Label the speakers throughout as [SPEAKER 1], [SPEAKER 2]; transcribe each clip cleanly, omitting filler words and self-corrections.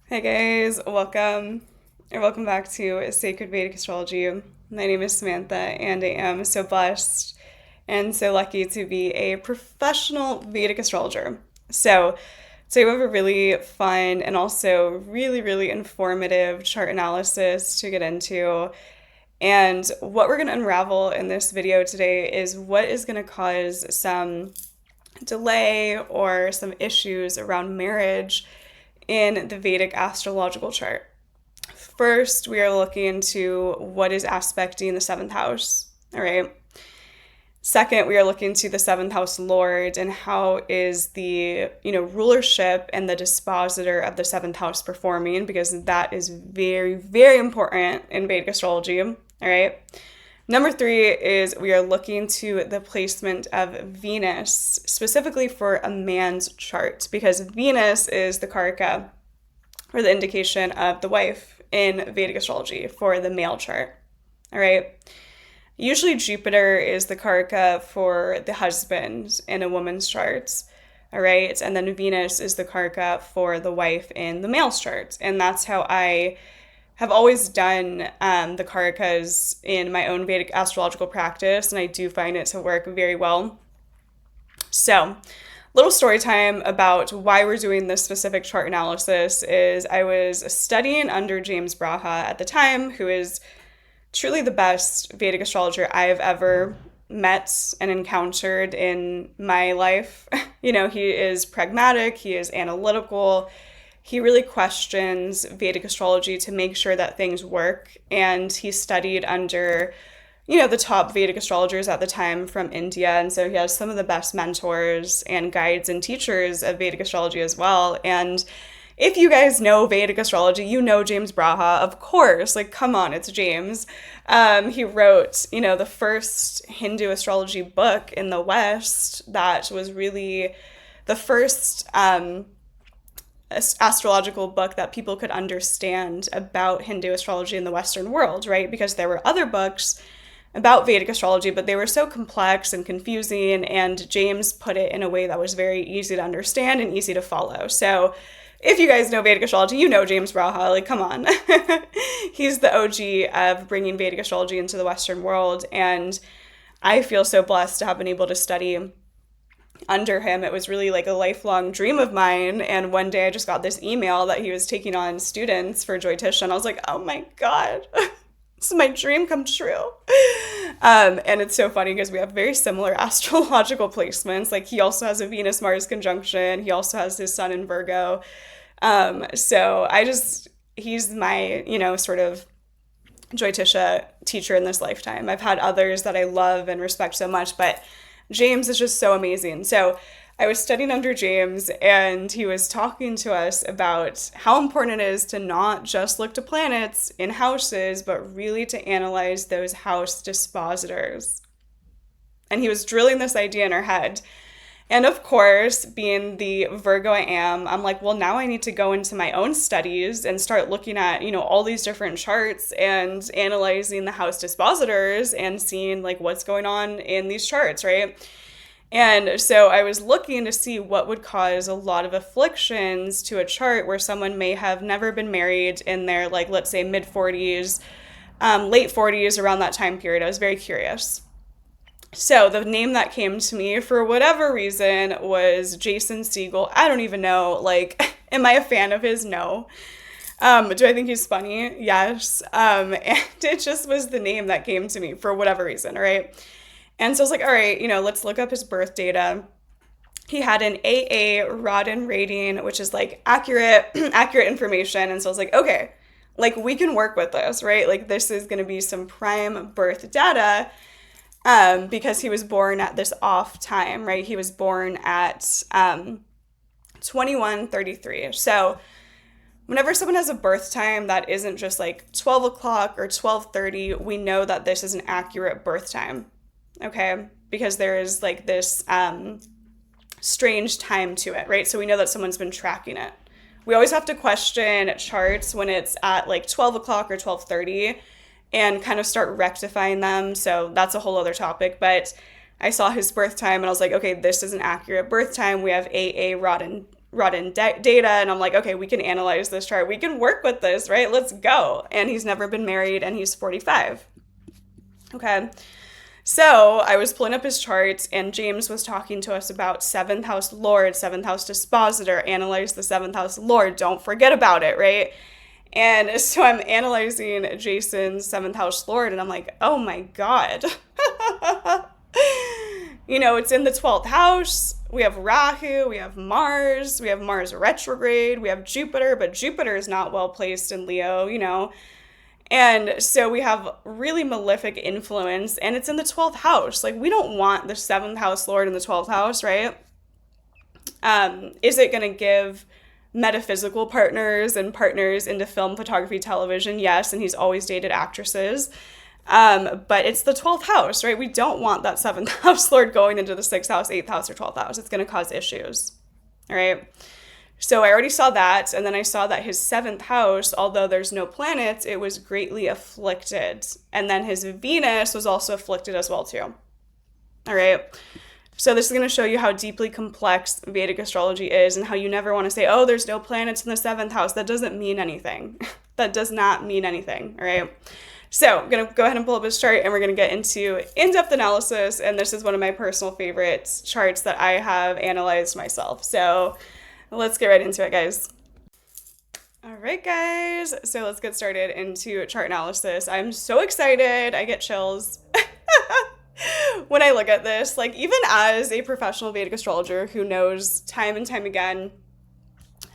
[SPEAKER 1] Hey guys, welcome back to Sacred Vedic Astrology. My name is Samantha, and I am so blessed and so lucky to be a professional Vedic astrologer. So we have a really fun and also really informative chart analysis to get into. And what we're going to unravel in this video today is what is going to cause some delay or some issues around marriage in the Vedic astrological chart. First, we are looking into what is aspecting the seventh house. All right. Second, we are looking to the seventh house lord and how is the rulership and the dispositor of the seventh house performing, because that is very important in Vedic astrology. All right. Number three is we are looking to the placement of Venus, specifically for a man's chart, because Venus is the karaka, or the indication of the wife in Vedic astrology for the male chart. All right. Usually Jupiter is the karaka for the husband in a woman's chart. All right. And then Venus is the karaka for the wife in the male's chart. And that's how I have always done the karakas in my own Vedic astrological practice, and I do find it to work very well. So, little story time about why we're doing this specific chart analysis is I was studying under James Braha at the time, who is truly the best Vedic astrologer I have ever met and encountered in my life. He is pragmatic, he is analytical, he really questions Vedic astrology to make sure that things work. And he studied under, the top Vedic astrologers at the time from India. And so he has some of the best mentors and guides and teachers of Vedic astrology as well. And if you guys know Vedic astrology, you know James Braha, of course. Like, come on, it's James. He wrote, the first Hindu astrology book in the West that was really the first astrological book that people could understand about Hindu astrology in the Western world, right? Because there were other books about Vedic astrology, but they were so complex and confusing, and James put it in a way that was very easy to understand and easy to follow. So if you guys know Vedic astrology, you know James Braha, like, come on. He's the OG of bringing Vedic astrology into the Western world, and I feel so blessed to have been able to study under him. It was really like a lifelong dream of mine, and one day I just got this email that he was taking on students for Joytisha, and I was like, oh my god, this is my dream come true. And it's so funny because we have very similar astrological placements. Like, he also has a Venus-Mars conjunction, he also has his sun in Virgo. So he's my, sort of Joytisha teacher in this lifetime. I've had others that I love and respect so much, but James is just so amazing. So I was studying under James, and he was talking to us about how important it is to not just look to planets in houses, but really to analyze those house dispositors. And he was drilling this idea in our head. And of course, being the Virgo I am, I'm like, well, now I need to go into my own studies and start looking at, all these different charts and analyzing the house dispositors and seeing like what's going on in these charts, right? And so I was looking to see what would cause a lot of afflictions to a chart where someone may have never been married in their, like, let's say mid 40s, late 40s, around that time period. I was very curious. So the name that came to me for whatever reason was Jason Segal. I don't even know, like, am I a fan of his? No. Do I think he's funny? Yes. And it just was the name that came to me for whatever reason, all right? And so I was like, all right, let's look up his birth data. He had an AA Rodin rating, which is like accurate information. And so I was like, okay, like, we can work with this, right? Like, this is going to be some prime birth data. Because he was born at this off time, right? He was born at 21:33. So whenever someone has a birth time that isn't just like 12 o'clock or 12:30, we know that this is an accurate birth time, okay? Because there is like this strange time to it, right? So we know that someone's been tracking it. We always have to question charts when it's at like 12 o'clock or 12:30 and kind of start rectifying them. So that's a whole other topic. But I saw his birth time and I was like, okay, this is an accurate birth time. We have AA Rodin brought in data, and I'm like, okay, we can analyze this chart. We can work with this, right? Let's go. And he's never been married, and he's 45. Okay. So I was pulling up his charts, and James was talking to us about 7th house Lord, 7th house dispositor. Analyze the 7th house Lord. Don't forget about it, right? And so I'm analyzing Jason's 7th house Lord, and I'm like, oh my God. It's in the 12th house. We have Rahu, we have Mars retrograde, we have Jupiter, but Jupiter is not well placed in Leo, And so we have really malefic influence, and it's in the 12th house. Like, we don't want the 7th house Lord in the 12th house, right? Is it going to give metaphysical partners and partners into film, photography, television? Yes, and he's always dated actresses. But it's the 12th house, right? We don't want that 7th house Lord going into the 6th house, 8th house, or 12th house. It's going to cause issues, all right? So I already saw that, and then I saw that his 7th house, although there's no planets, it was greatly afflicted. And then his Venus was also afflicted as well, too. All right? So this is going to show you how deeply complex Vedic astrology is, and how you never want to say, oh, there's no planets in the 7th house. That doesn't mean anything. That does not mean anything, all right? So I'm going to go ahead and pull up his chart, and we're going to get into in-depth analysis, and this is one of my personal favorite charts that I have analyzed myself. So let's get right into it, guys. All right, guys. So let's get started into chart analysis. I'm so excited. I get chills when I look at this. Like, even as a professional Vedic astrologer who knows time and time again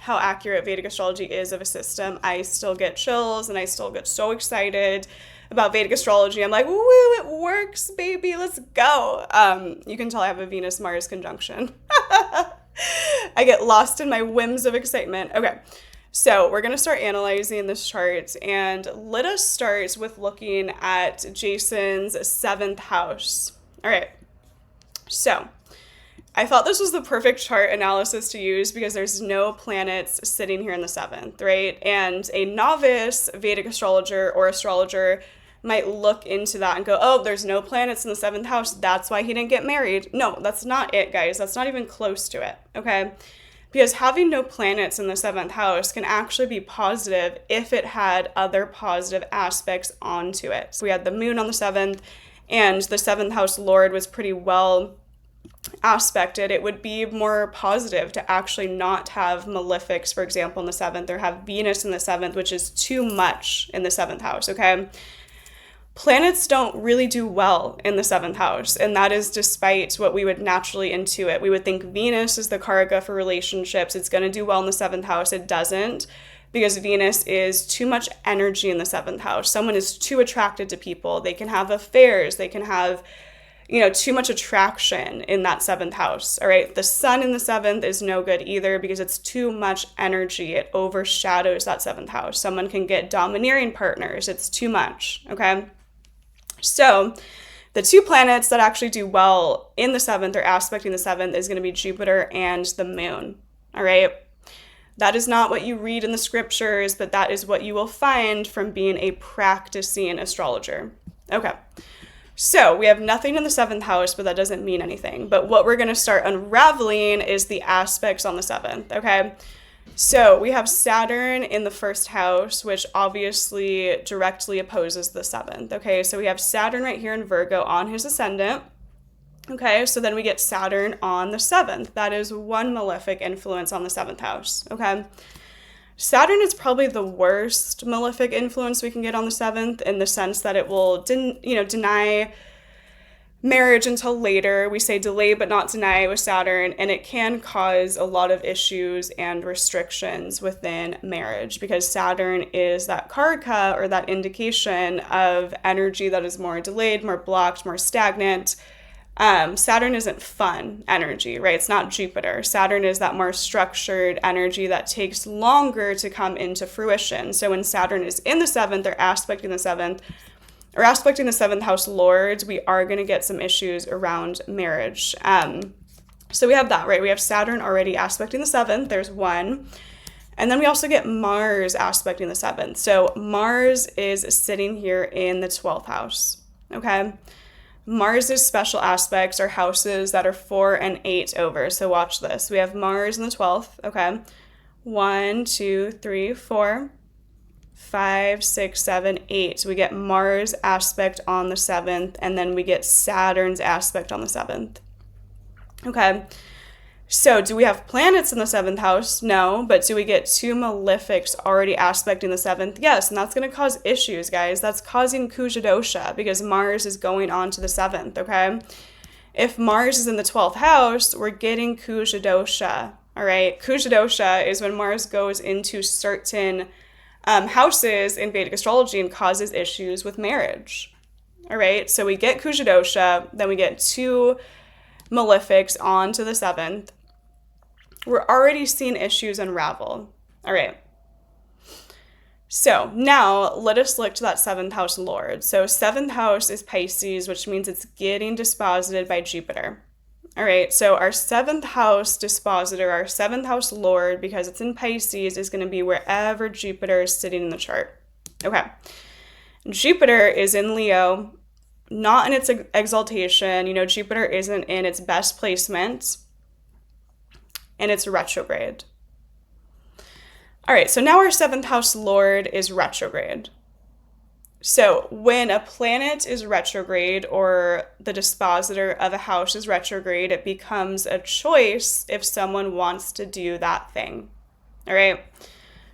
[SPEAKER 1] how accurate Vedic astrology is of a system, I still get chills, and I still get so excited about Vedic astrology. I'm like, woo, it works, baby. Let's go. You can tell I have a Venus-Mars conjunction. I get lost in my whims of excitement. Okay, so we're going to start analyzing this chart, and let us start with looking at Jason's 7th house. All right, so I thought this was the perfect chart analysis to use because there's no planets sitting here in the 7th, right? And a novice Vedic astrologer or astrologer might look into that and go, oh, there's no planets in the 7th house. That's why he didn't get married. No, that's not it, guys. That's not even close to it, okay? Because having no planets in the 7th house can actually be positive if it had other positive aspects onto it. So we had the moon on the 7th, and the 7th house Lord was pretty well aspected. It would be more positive to actually not have malefics, for example, in the 7th, or have Venus in the 7th, which is too much in the 7th house, okay? Planets don't really do well in the 7th house, and that is despite what we would naturally intuit. We would think Venus is the karaka for relationships. It's going to do well in the 7th house. It doesn't, because Venus is too much energy in the 7th house. Someone is too attracted to people. They can have affairs. They can have, too much attraction in that 7th house, all right? The sun in the 7th is no good either because it's too much energy. It overshadows that 7th house. Someone can get domineering partners. It's too much, okay? So the two planets that actually do well in the 7th or aspecting the 7th is going to be Jupiter and the moon, all right? That is not what you read in the scriptures, but that is what you will find from being a practicing astrologer. Okay, so we have nothing in the 7th house, but that doesn't mean anything. But what we're going to start unraveling is the aspects on the 7th, okay? So we have Saturn in the 1st house, which obviously directly opposes the 7th, okay? So we have Saturn right here in Virgo on his ascendant, okay? So then we get Saturn on the 7th. That is one malefic influence on the 7th house, okay? Saturn is probably the worst malefic influence we can get on the 7th in the sense that it will, deny marriage until later. We say delay but not deny with Saturn, and it can cause a lot of issues and restrictions within marriage because Saturn is that karaka or that indication of energy that is more delayed, more blocked, more stagnant. Saturn isn't fun energy, right? It's not Jupiter. Saturn is that more structured energy that takes longer to come into fruition. So when Saturn is in the 7th or aspecting the 7th, or aspecting the 7th house lords, we are going to get some issues around marriage. So we have that, right? We have Saturn already aspecting the 7th. There's one. And then we also get Mars aspecting the 7th. So Mars is sitting here in the 12th house, okay? Mars's special aspects are houses that are 4 and 8 over. So watch this. We have Mars in the 12th. Okay. 1, 2, 3, 4, 5, 6, 7, 8. So we get Mars aspect on the 7th, and then we get Saturn's aspect on the 7th. Okay. So do we have planets in the 7th house? No. But do we get 2 malefics already aspecting the 7th? Yes. And that's going to cause issues, guys. That's causing Kuja dosha because Mars is going on to the 7th, okay? If Mars is in the 12th house, we're getting Kuja dosha, all right? Kuja dosha is when Mars goes into certain houses in Vedic astrology and causes issues with marriage, all right? So we get Kuja dosha, then we get 2 malefics on to the 7th. We're already seeing issues unravel. All right. So now let us look to that 7th house lord. So 7th house is Pisces, which means it's getting disposited by Jupiter. All right. So our 7th house dispositor, our 7th house lord, because it's in Pisces, is going to be wherever Jupiter is sitting in the chart. Okay. Jupiter is in Leo, not in its exaltation. You know, Jupiter isn't in its best placement, and it's retrograde. All right, so now our 7th house lord is retrograde. So when a planet is retrograde or the dispositor of a house is retrograde, it becomes a choice if someone wants to do that thing. All right.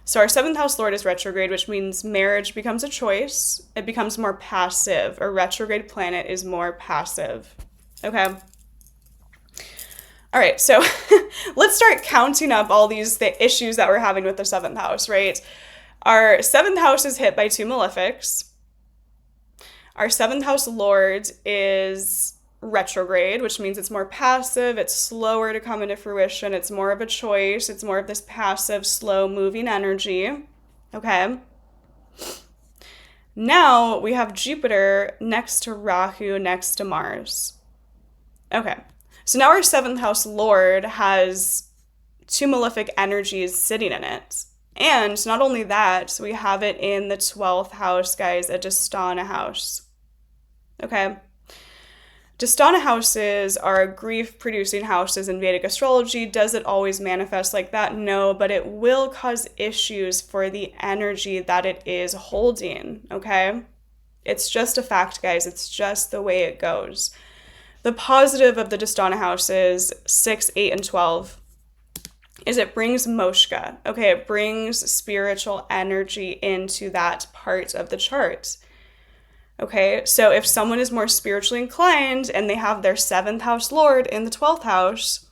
[SPEAKER 1] So our 7th house lord is retrograde, which means marriage becomes a choice. It becomes more passive. A retrograde planet is more passive. Okay. All right, so let's start counting up all the issues that we're having with the 7th house, right? Our 7th house is hit by 2 malefics. Our 7th house lord is retrograde, which means it's more passive, it's slower to come into fruition, it's more of a choice, it's more of this passive, slow-moving energy, okay? Now we have Jupiter next to Rahu, next to Mars. Okay. So now our 7th house lord has 2 malefic energies sitting in it. And not only that, we have it in the 12th house, guys, a Dastana house. Okay. Dastana houses are grief-producing houses in Vedic astrology. Does it always manifest like that? No, but it will cause issues for the energy that it is holding, okay? It's just a fact, guys. It's just the way it goes. The positive of the Dastana houses, 6, 8, and 12, is it brings moshka. Okay, it brings spiritual energy into that part of the chart. Okay, so if someone is more spiritually inclined and they have their 7th house lord in the 12th house,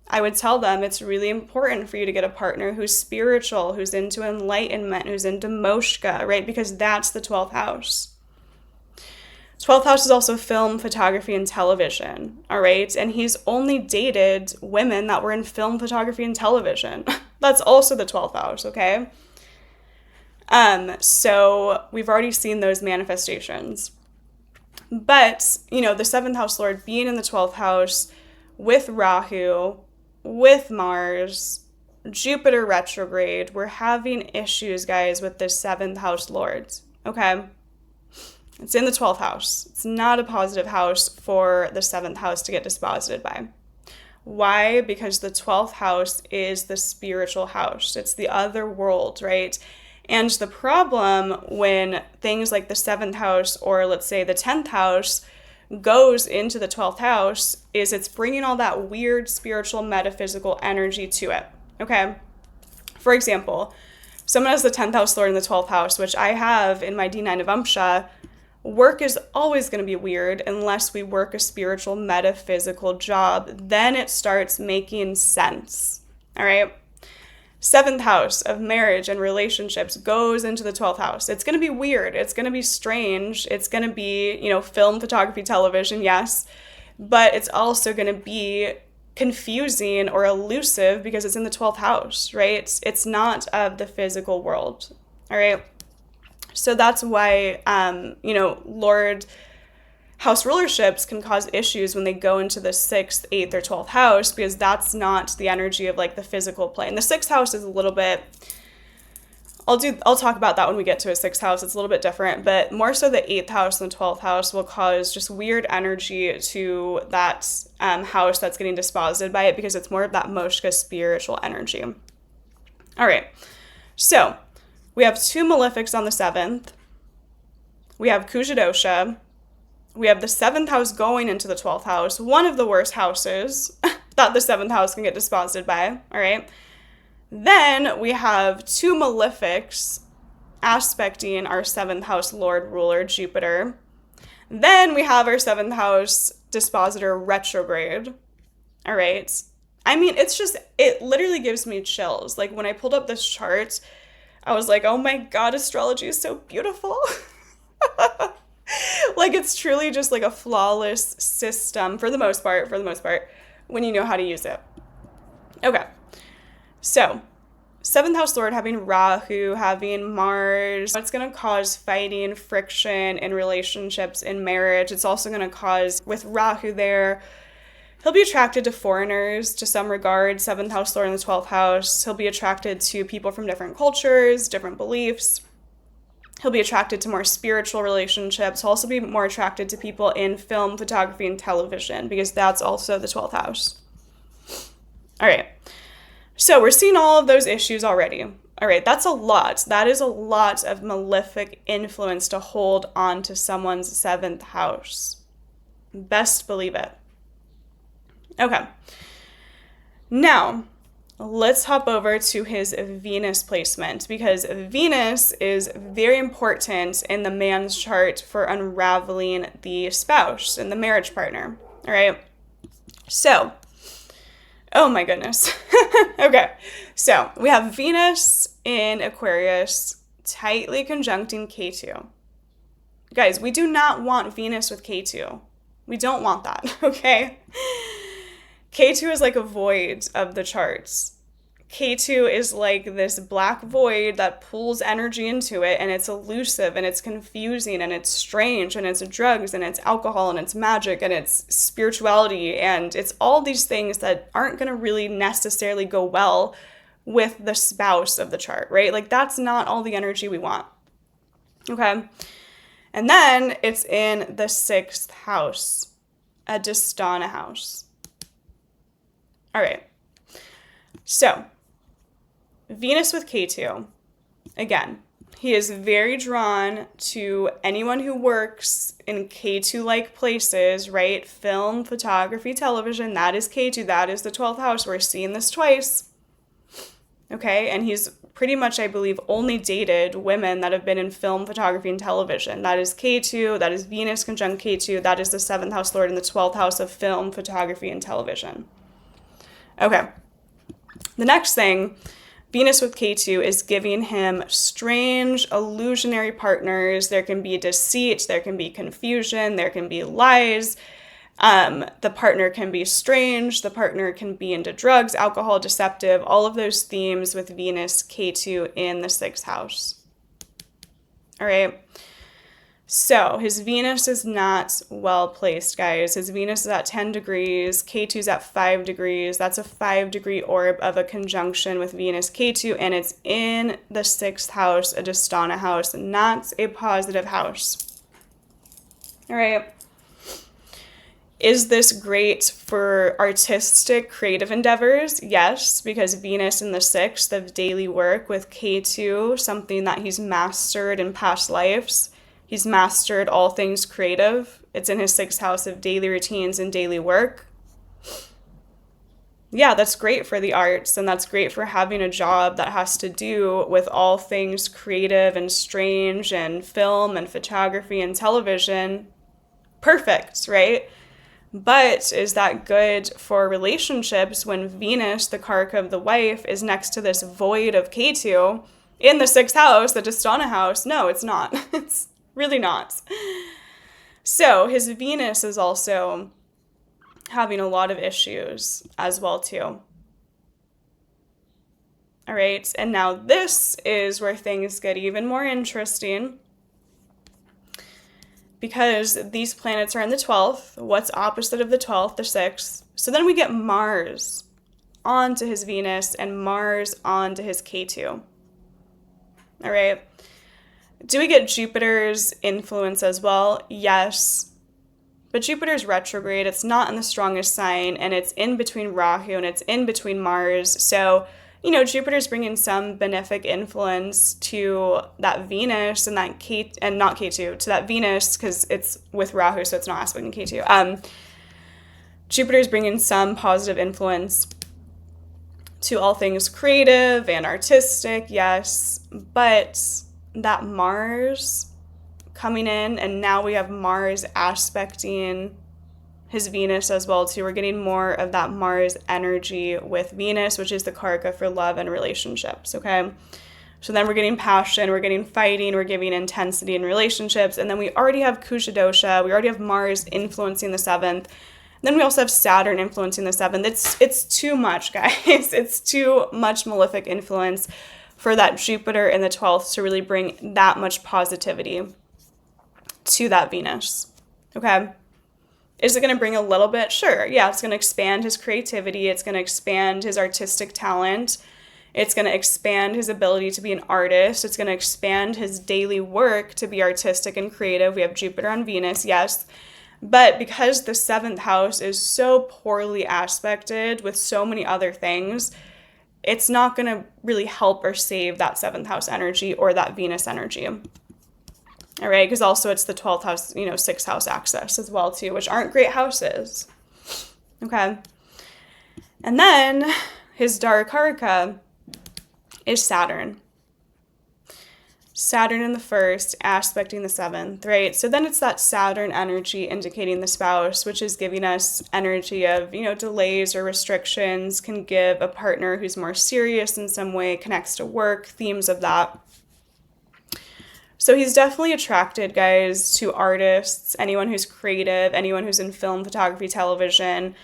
[SPEAKER 1] I would tell them it's really important for you to get a partner who's spiritual, who's into enlightenment, who's into moshka, right? Because that's the 12th house. 12th house is also film, photography, and television, all right? And he's only dated women that were in film, photography, and television. That's also the 12th house, okay? So we've already seen those manifestations. But, you know, the 7th house lord being in the 12th house with Rahu, with Mars, Jupiter retrograde, we're having issues, guys, with this 7th house lord, okay? It's in the 12th house. It's not a positive house for the 7th house to get disposited by. Why? Because the 12th house is the spiritual house. It's the other world, right? And the problem when things like the 7th house or let's say the 10th house goes into the 12th house is it's bringing all that weird spiritual metaphysical energy to it, okay? For example, someone has the 10th house lord in the 12th house, which I have in my D9 of Amsha. Work is always going to be weird unless we work a spiritual metaphysical job. Then it starts making sense. All right. 7th house of marriage and relationships goes into the 12th house. It's going to be weird. It's going to be strange. It's going to be, you know, film, photography, television, yes. But it's also going to be confusing or elusive because it's in the 12th house, right? It's not of the physical world. All right. So that's why, you know, Lord house rulerships can cause issues when they go into the 6th, 8th, or 12th house because that's not the energy of like the physical plane. The 6th house is a little bit I'll talk about that when we get to a 6th house. It's a little bit different, but more so the 8th house and the 12th house will cause just weird energy to that house that's getting disposited by it, because it's more of that Moshka spiritual energy. All right. So we have 2 malefics on the 7th. We have Kujadosha. We have the 7th house going into the 12th house, one of the worst houses that the 7th house can get disposited by. All right. Then we have 2 malefics aspecting our 7th house lord ruler, Jupiter. Then we have our 7th house dispositor retrograde. All right. I mean, it literally gives me chills. Like, when I pulled up this chart, I was like, oh my God, astrology is so beautiful. Like, it's truly just like a flawless system for the most part, when you know how to use it. Okay. So, 7th house lord having Rahu, having Mars, it's going to cause fighting, friction in relationships, in marriage. It's also going to cause, with Rahu there, he'll be attracted to foreigners to some regard. 7th house lord in the 12th house. He'll be attracted to people from different cultures, different beliefs. He'll be attracted to more spiritual relationships. He'll also be more attracted to people in film, photography, and television, because that's also the 12th house. All right. So we're seeing all of those issues already. All right, that's a lot. That is a lot of malefic influence to hold on to someone's 7th house. Best believe it. Okay. Now, let's hop over to his Venus placement, because Venus is very important in the man's chart for unraveling the spouse and the marriage partner. All right. So, oh my goodness. Okay. So we have Venus in Aquarius tightly conjuncting Ketu. Guys, we do not want Venus with Ketu. We don't want that. Okay. Ketu is like a void of the charts. Ketu is like this black void that pulls energy into it, and it's elusive, and it's confusing, and it's strange, and it's drugs, and it's alcohol, and it's magic, and it's spirituality, and it's all these things that aren't going to really necessarily go well with the spouse of the chart, right? Like, that's not all the energy we want. Okay? And then it's in the 6th house, a Dastana house. All right. So, Venus with Ketu, again, he is very drawn to anyone who works in Ketu-like places, right? Film, photography, television, that is Ketu, that is the 12th house. We're seeing this twice. Okay, and he's pretty much, I believe, only dated women that have been in film, photography, and television. That is Ketu, that is Venus conjunct Ketu, that is the 7th house lord in the 12th house of film, photography, and television. Okay, the next thing, Venus with Ketu is giving him strange, illusionary partners. There can be deceit, there can be confusion, there can be lies. The partner can be strange, the partner can be into drugs, alcohol, deceptive, all of those themes with Venus, Ketu in the 6th house. All right. So his Venus is not well placed, guys. His Venus is at 10 degrees. Ketu's at 5 degrees. That's a 5-degree orb of a conjunction with Venus, Ketu, and it's in the 6th house, a Dastana house, not a positive house. All right. Is this great for artistic, creative endeavors? Yes, because Venus in the 6th of daily work with Ketu, something that he's mastered in past lives. He's mastered all things creative. It's in his 6th house of daily routines and daily work. Yeah, that's great for the arts, and that's great for having a job that has to do with all things creative and strange and film and photography and television. Perfect, right? But is that good for relationships when Venus, the Karaka of the wife, is next to this void of Ketu in the 6th house, the Dastana house? No, it's not. It's really not. So his Venus is also having a lot of issues as well too. All right, and now this is where things get even more interesting, because these planets are in the 12th. What's opposite of the 12th? The 6th. So then we get Mars onto his Venus and Mars onto his Ketu. All right. Do we get Jupiter's influence as well? Yes. But Jupiter's retrograde, it's not in the strongest sign, and it's in between Rahu and it's in between Mars. So, Jupiter's bringing some benefic influence to that Venus and that not K2, to that Venus, because it's with Rahu, so it's not aspecting K2. Jupiter's bringing some positive influence to all things creative and artistic, yes, but that Mars coming in, and now we have Mars aspecting his Venus as well too. We're getting more of that Mars energy with Venus, which is the karaka for love and relationships, okay? So then we're getting passion, we're getting fighting, we're giving intensity in relationships, and then we already have Kusha dosha, we already have Mars influencing the 7th. Then we also have Saturn influencing the 7th. It's too much, guys. It's too much malefic influence for that Jupiter in the 12th to really bring that much positivity to that Venus, okay? Is it going to bring a little bit? Sure. Yeah, it's going to expand his creativity. It's going to expand his artistic talent. It's going to expand his ability to be an artist. It's going to expand his daily work to be artistic and creative. We have Jupiter on Venus, yes. But because the 7th house is so poorly aspected with so many other things, it's not going to really help or save that 7th house energy or that Venus energy. All right, because also it's the 12th house, 6th house axis as well too, which aren't great houses. Okay. And then his Darakaraka is Saturn. Saturn in the 1st, aspecting the 7th, right? So then it's that Saturn energy indicating the spouse, which is giving us energy of, delays or restrictions, can give a partner who's more serious in some way, connects to work, themes of that. So he's definitely attracted, guys, to artists, anyone who's creative, anyone who's in film, photography, television.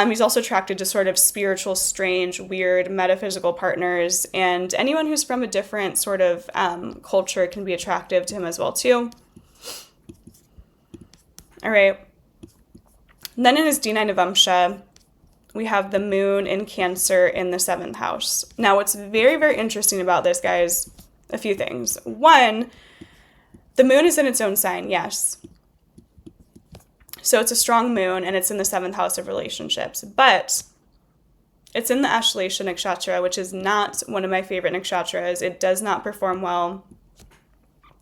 [SPEAKER 1] He's also attracted to sort of spiritual, strange, weird, metaphysical partners, and anyone who's from a different sort of culture can be attractive to him as well, too. All right. And then in his D9 Navamsha, we have the moon in Cancer in the 7th house. Now, what's very, very interesting about this, guys, a few things. One, the moon is in its own sign, yes. So it's a strong moon, and it's in the 7th house of relationships. But it's in the Ashleisha Nakshatra, which is not one of my favorite nakshatras. It does not perform well.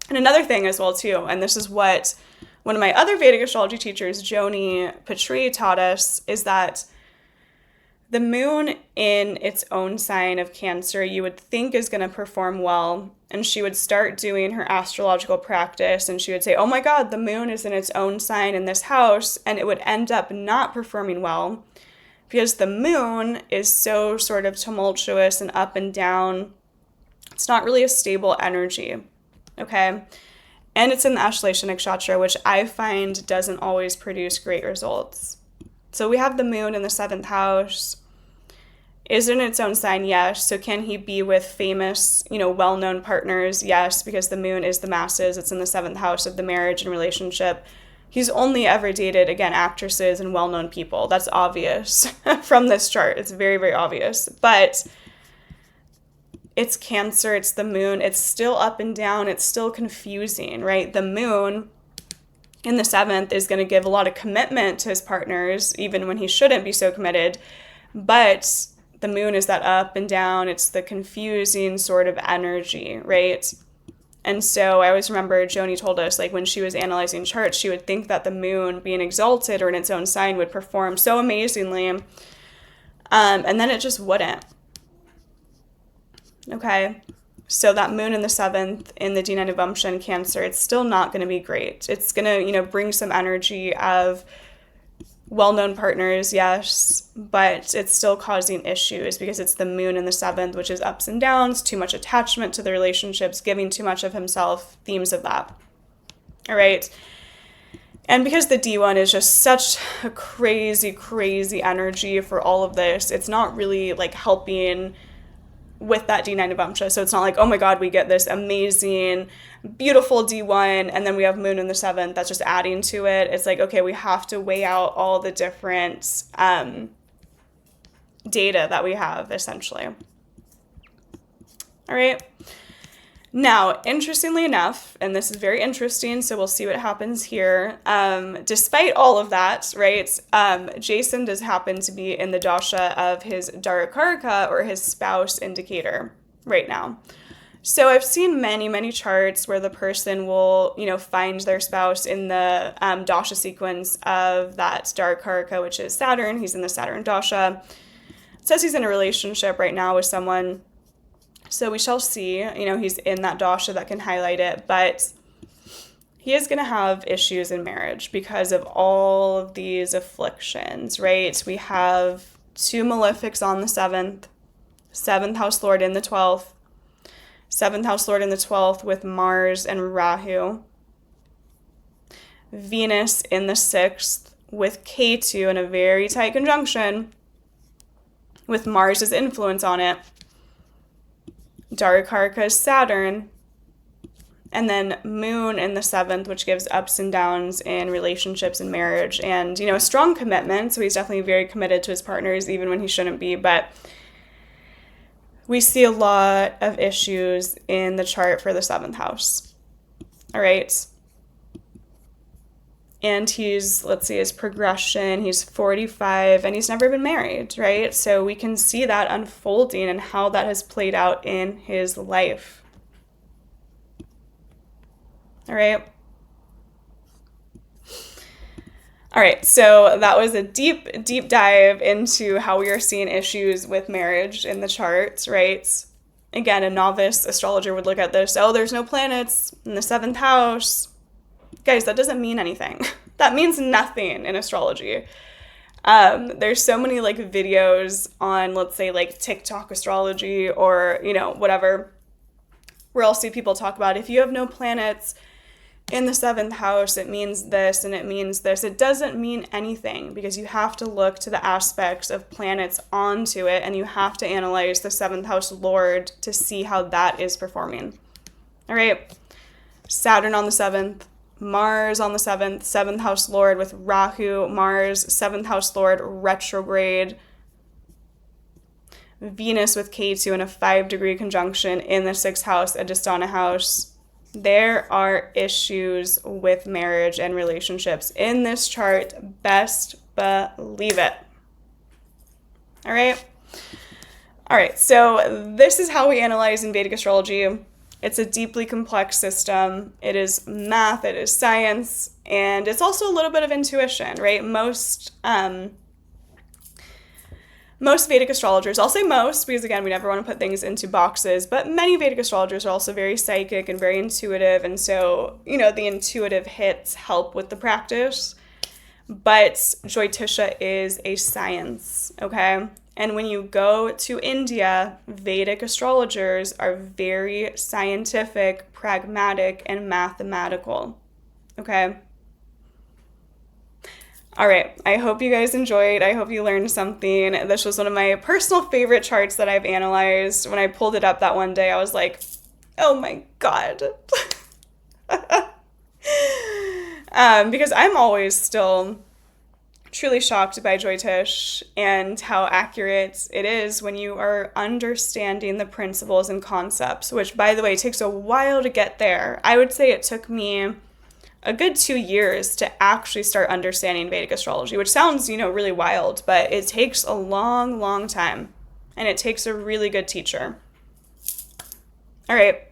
[SPEAKER 1] And another thing as well, too, and this is what one of my other Vedic astrology teachers, Joni Patri, taught us, is that the moon in its own sign of Cancer, you would think is going to perform well, and she would start doing her astrological practice, and she would say, oh my God, the moon is in its own sign in this house, and it would end up not performing well because the moon is so sort of tumultuous and up and down. It's not really a stable energy, okay? And it's in the Ashleisha Nakshatra, which I find doesn't always produce great results. So we have the moon in the 7th house. Is it in its own sign? Yes. So can he be with famous, well-known partners? Yes, because the moon is the masses. It's in the 7th house of the marriage and relationship. He's only ever dated, again, actresses and well-known people. That's obvious from this chart. It's very, very obvious. But it's Cancer. It's the moon. It's still up and down. It's still confusing, right? The moon in the 7th is going to give a lot of commitment to his partners, even when he shouldn't be so committed. But the moon is that up and down. It's the confusing sort of energy, right? And so I always remember Joni told us, like, when she was analyzing charts, she would think that the moon being exalted or in its own sign would perform so amazingly. And then it just wouldn't. Okay. So that moon in the 7th in the D9 Navamsha in Cancer, it's still not going to be great. It's going to, bring some energy of well-known partners, yes, but it's still causing issues because it's the moon in the 7th, which is ups and downs, too much attachment to the relationships, giving too much of himself, themes of that. All right. And because the D1 is just such a crazy, crazy energy for all of this, it's not really like helping with that D9 Navamsha. So it's not like, oh my God, we get this amazing, beautiful D1, and then we have moon in the 7th. That's just adding to it. It's like, okay, we have to weigh out all the different data that we have, essentially. All right. Now, interestingly enough, and this is very interesting, so we'll see what happens here. Despite all of that, right, Jason does happen to be in the dasha of his Darakarka, or his spouse indicator, right now. So I've seen many, many charts where the person will, find their spouse in the dasha sequence of that Darakarka, which is Saturn. He's in the Saturn dasha. It says he's in a relationship right now with someone. So we shall see, he's in that dasha that can highlight it, but he is going to have issues in marriage because of all of these afflictions, right? We have 2 malefics on the 7th house lord in the 12th, 7th house lord in the 12th with Mars and Rahu, Venus in the 6th with Ketu in a very tight conjunction with Mars's influence on it, Darakarka is Saturn, and then Moon in the 7th, which gives ups and downs in relationships and marriage, and, a strong commitment, so he's definitely very committed to his partners, even when he shouldn't be, but we see a lot of issues in the chart for the 7th house, all right? And he's, let's see, his progression, he's 45, and he's never been married, right? So we can see that unfolding and how that has played out in his life. All right. All right, so that was a deep, deep dive into how we are seeing issues with marriage in the charts, right? Again, a novice astrologer would look at this, there's no planets in the 7th house. Guys, that doesn't mean anything. That means nothing in astrology. There's so many videos on, let's say, TikTok astrology or, whatever, where I'll see people talk about if you have no planets in the 7th house, it means this and it means this. It doesn't mean anything because you have to look to the aspects of planets onto it and you have to analyze the 7th house lord to see how that is performing. All right. Saturn on the 7th, Mars on the 7th, 7th house lord with Rahu, Mars, 7th house lord retrograde, Venus with Ketu in a 5-degree conjunction in the 6th house, Adhisthana house. There are issues with marriage and relationships in this chart. Best believe it. All right. All right. So this is how we analyze in Vedic astrology. It's a deeply complex system. It is math, it is science, and it's also a little bit of intuition, right? Most Vedic astrologers, I'll say most because, again, we never want to put things into boxes, but many Vedic astrologers are also very psychic and very intuitive, and so, the intuitive hits help with the practice, but Jyotisha is a science, okay? And when you go to India, Vedic astrologers are very scientific, pragmatic, and mathematical. Okay? All right. I hope you guys enjoyed. I hope you learned something. This was one of my personal favorite charts that I've analyzed. When I pulled it up that one day, I was like, oh my God. Because I'm always still truly shocked by Jyotish and how accurate it is when you are understanding the principles and concepts, which, by the way, takes a while to get there. I would say it took me a good 2 years to actually start understanding Vedic astrology, which sounds, really wild, but it takes a long, long time, and it takes a really good teacher. All right.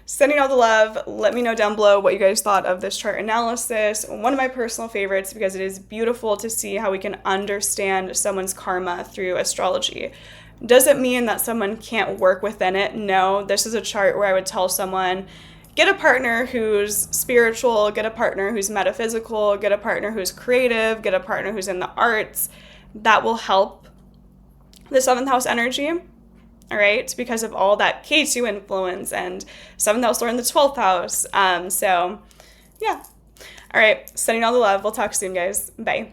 [SPEAKER 1] Sending all the love. Let me know down below what you guys thought of this chart analysis. One of my personal favorites because it is beautiful to see how we can understand someone's karma through astrology. Does it mean that someone can't work within it? No. This is a chart where I would tell someone, get a partner who's spiritual, get a partner who's metaphysical, get a partner who's creative, get a partner who's in the arts. That will help the 7th house energy. All right, because of all that Ketu influence and 7th house lord in the 12th house. So, yeah. All right, sending all the love. We'll talk soon, guys. Bye.